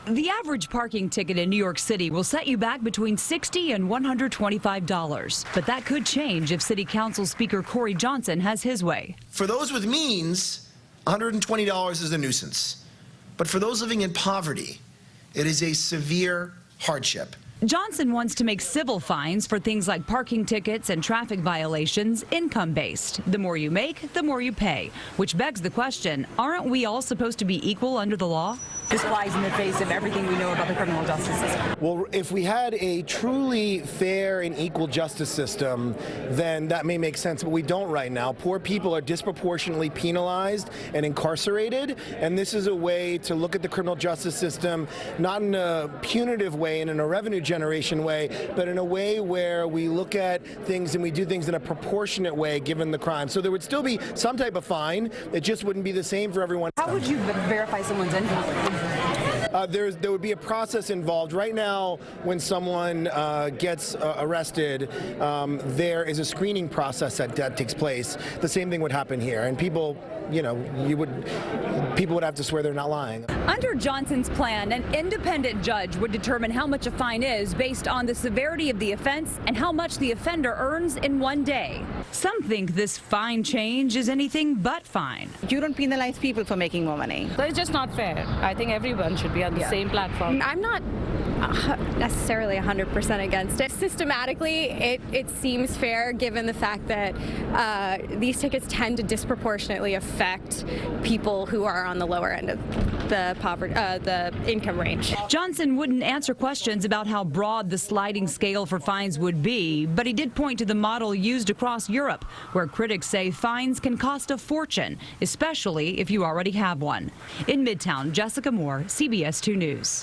The average parking ticket in New York City will set you back between $60 and $125. But that could change if City Council Speaker Corey Johnson has his way. For those with means, $120 is a nuisance. But for those living in poverty, it is a severe hardship. Johnson wants to make civil fines for things like parking tickets and traffic violations income-based. The more you make, the more you pay. Which begs the question, aren't we all supposed to be equal under the law? This flies in the face of everything we know about the criminal justice system. Well, if we had a truly fair and equal justice system, then that may make sense, but we don't right now. Poor people are disproportionately penalized and incarcerated, and this is a way to look at the criminal justice system, not in a punitive way and in a revenue generation way, but in a way where we look at things and we do things in a proportionate way given the crime. So there would still be some type of fine. It just wouldn't be the same for everyone. How would you verify someone's income? There would be a process involved. Right now, when someone gets arrested, there is a screening process that takes place. The same thing would happen here, and people, people would have to swear they're not lying. Under Johnson's plan, an independent judge would determine how much a fine is based on the severity of the offense and how much the offender earns in one day. Some think this fine change is anything but fine. You don't penalize people for making more money. So it's just not fair. I think everyone should be on the same platform. I'm not necessarily 100% against it. Systematically, it seems fair given the fact that these tickets tend to disproportionately affect people who are on the lower end of the income range. Johnson wouldn't answer questions about how broad the sliding scale for fines would be, but he did point to the model used across Europe, where critics say fines can cost a fortune, especially if you already have one. In Midtown, Jessica Moore, CBS 2 News.